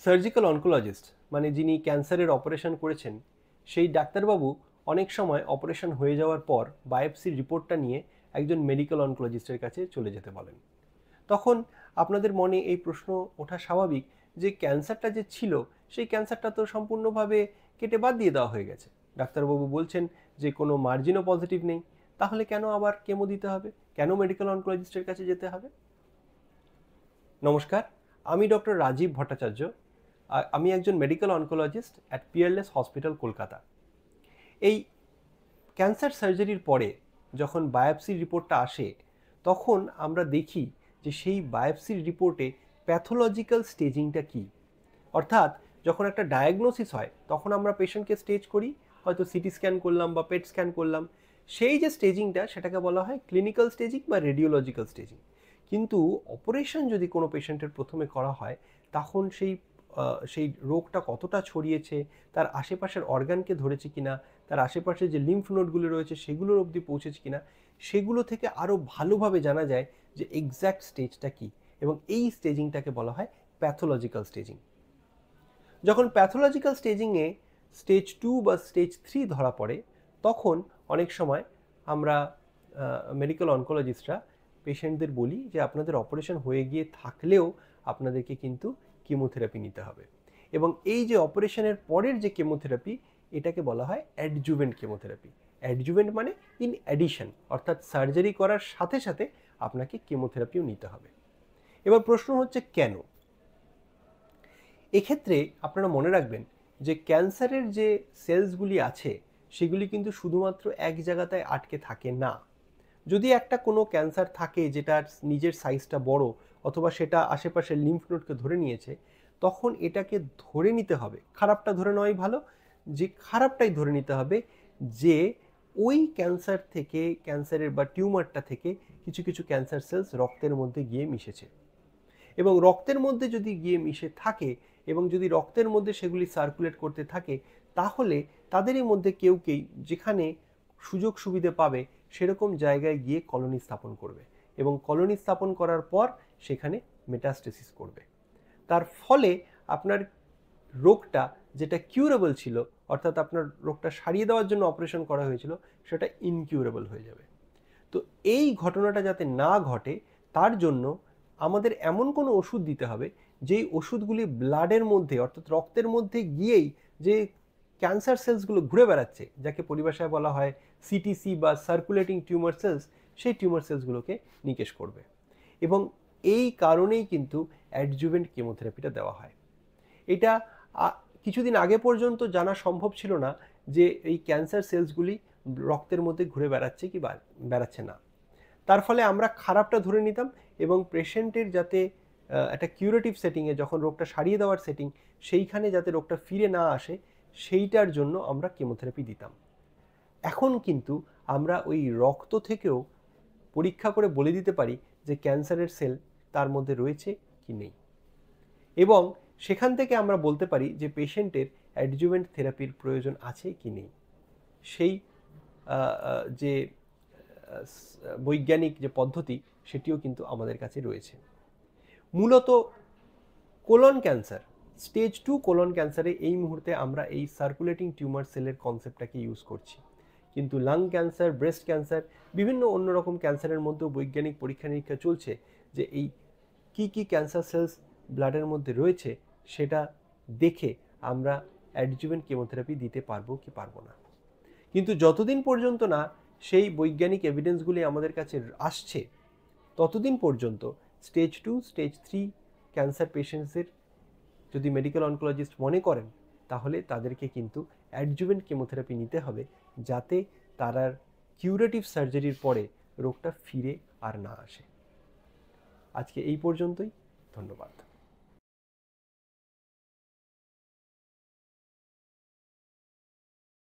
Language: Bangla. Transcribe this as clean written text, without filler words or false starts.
সার্জিক্যাল অনকোলজিস্ট মানে যিনি ক্যান্সারের অপারেশন করেছেন সেই ডাক্তারবাবু অনেক সময় অপারেশন হয়ে যাওয়ার পর বায়োপসির রিপোর্টটা নিয়ে একজন মেডিকেল অনকোলজিস্টের কাছে চলে যেতে বলেন। তখন আপনাদের মনে এই প্রশ্ন ওঠা স্বাভাবিক যে ক্যান্সারটা যে ছিল সেই ক্যান্সারটা তো সম্পূর্ণভাবে কেটে বাদ দিয়ে দেওয়া হয়ে গেছে। ডাক্তারবাবু বলছেন যে কোনো মার্জিনও পজিটিভ নেই, তাহলে কেন আবার কেমো দিতে হবে, কেন মেডিকেল অনকোলজিস্টের কাছে যেতে হবে? নমস্কার, আমি ডক্টর রাজীব ভট্টাচার্য। আমি একজন medical oncologist at Peerless hospital, Kolkata. এই ক্যান্সার সার্জারির পরে যখন বায়োপসির রিপোর্টটা আসে তখন আমরা দেখি যে সেই বায়োপসির রিপোর্টে প্যাথোলজিক্যাল স্টেজিংটা কী। অর্থাৎ যখন একটা ডায়াগনোসিস হয় তখন আমরা পেশেন্টকে স্টেজ করি, হয়তো সিটি স্ক্যান করলাম বা পেট স্ক্যান করলাম। সেই যে স্টেজিংটা সেটাকে বলা হয় ক্লিনিক্যাল স্টেজিং বা রেডিওলজিক্যাল স্টেজিং। কিন্তু অপারেশন যদি কোনো পেশেন্টের প্রথমে করা হয় তখন সেই রোগটা কতটা ছড়িয়েছে, তার আশেপাশের অর্গানকে ধরেছে কিনা, তার আশেপাশে যে লিম্ফ নোডগুলো রয়েছে সেগুলোর অবধি পৌঁছেছে কিনা, সেগুলো থেকে আরও ভালোভাবে জানা যায় যে এক্স্যাক্ট স্টেজটা কী, এবং এই স্টেজিংটাকে বলা হয় প্যাথোলজিক্যাল স্টেজিং। যখন প্যাথোলজিক্যাল স্টেজিংয়ে স্টেজ 2 বা স্টেজ 3 ধরা পড়ে তখন অনেক সময় আমরা মেডিকেল অনকোলজিস্টরা পেশেন্টদের বলি যে আপনাদের অপারেশন হয়ে গিয়ে থাকলেও আপনাদেরকে কিন্তু কেমোথেরাপি নিতে হবে। এবং এই যে অপারেশনের পরের যে কেমোথেরাপি এটাকে বলা হয় অ্যাডজুভেন্ট কেমোথেরাপি। অ্যাডজুভেন্ট মানে ইন অ্যাডিশন, অর্থাৎ সার্জারি করার সাথে সাথে আপনাকে কেমোথেরাপিও নিতে হবে। এবার প্রশ্ন হচ্ছে কেন? এক্ষেত্রে আপনারা মনে রাখবেন যে ক্যান্সারের যে সেলসগুলি আছে সেগুলি কিন্তু শুধুমাত্র এক জায়গাতে আটকে থাকে না। যদি একটা কোনো ক্যান্সার থাকে যেটার নিজের সাইজটা বড় অথবা সেটা আশেপাশের লিম্ফ নোডকে ধরে নিয়েছে, তখন এটাকে ধরে নিতে হবে, খারাপটা ধরে নেওয়াই ভালো, যে খারাপটাই ধরে নিতে হবে যে ওই ক্যান্সার থেকে, ক্যান্সারের বা টিউমারটা থেকে কিছু কিছু ক্যান্সার সেলস রক্তের মধ্যে গিয়ে মিশেছে। এবং রক্তের মধ্যে যদি গিয়ে মিশে থাকে এবং যদি রক্তের মধ্যে সেগুলি সার্কুলেট করতে থাকে তাহলে তাদেরই মধ্যে কেউ যেখানে সুযোগ সুবিধে পাবে সেরকম জায়গায় গিয়ে কলোনি স্থাপন করবে এবং কলোনি স্থাপন করার পর সেখানে মেটাস্টেসিস করবে। তার ফলে আপনার রোগটা যেটা কিউরেবল ছিল, অর্থাৎ আপনার রোগটা সারিয়ে দেওয়ার জন্য অপারেশন করা হয়েছিল, সেটা ইনকিউরেবল হয়ে যাবে। তো এই ঘটনাটা যাতে না ঘটে তার জন্য আমাদের এমন কোনো ওষুধ দিতে হবে যেই ওষুধগুলি ব্লাডের মধ্যে অর্থাৎ রক্তের মধ্যে গিয়েই যে ক্যান্সার সেলসগুলো ঘুরে বেড়াচ্ছে, যাকে পরিভাষায় বলা হয় সিটিসি বা সার্কুলেটিং টিউমার সেলস, সেই টিউমার সেলসগুলোকে নিকেশ করবে। এবং এই কারণেই কিন্তু অ্যাডজুভেন্ট কেমোথেরাপিটা দেওয়া হয়। এটা কিছুদিন আগে পর্যন্ত জানা সম্ভব ছিল না যে এই ক্যান্সার সেলসগুলি রক্তের মধ্যে ঘুরে বেড়াচ্ছে কি বেড়াচ্ছে না। তার ফলে আমরা খারাপটা ধরে নিতাম এবং পেশেন্টের যাতে একটা কিউরেটিভ সেটিংয়ে, যখন রোগটা সারিয়ে দেওয়ার সেটিং, সেইখানে যাতে রোগটা ফিরে না আসে সেইটার জন্য আমরা কেমোথেরাপি দিতাম। এখন কিন্তু আমরা ওই রক্ত থেকেও পরীক্ষা করে বলে দিতে পারি যে ক্যান্সারের সেল তার মধ্যে রয়েছে কি নেই, এবং সেখান থেকে আমরা বলতে পারি যে পেশেন্টের অ্যাডজুভেন্ট থেরাপির প্রয়োজন আছে কি নেই। সেই যে বৈজ্ঞানিক যে পদ্ধতি সেটিও কিন্তু আমাদের কাছে রয়েছে। মূলত কোলন ক্যান্সার, স্টেজ 2 কোলন ক্যান্সারে এই মুহূর্তে আমরা এই সার্কুলেটিং টিউমার সেলের কনসেপ্টটাকে ইউজ করছি, কিন্তু লাং ক্যান্সার, ব্রেস্ট ক্যান্সার, বিভিন্ন অন্যরকম ক্যান্সারের মধ্যেও বৈজ্ঞানিক পরীক্ষা নিরীক্ষা চলছে যে এই কী ক্যান্সার সেলস ব্লাডের মধ্যে রয়েছে সেটা দেখে আমরা অ্যাডজুভেন্ট কেমোথেরাপি দিতে পারবো কি পারবো না। কিন্তু যতদিন পর্যন্ত না সেই বৈজ্ঞানিক এভিডেন্সগুলি আমাদের কাছে আসছে ততদিন পর্যন্ত স্টেজ 2, স্টেজ 3 ক্যান্সার পেশেন্টসদের যদি মেডিকেল অনকোলজিস্ট মনে করেন তাহলে তাদেরকে কিন্তু অ্যাডজুভেন্ট কেমোথেরাপি নিতে হবে যাতে তার কিউরেটিভ সার্জারির পরে রোগটা ফিরে আর না আসে। আজকে এই পর্যন্তই, ধন্যবাদ।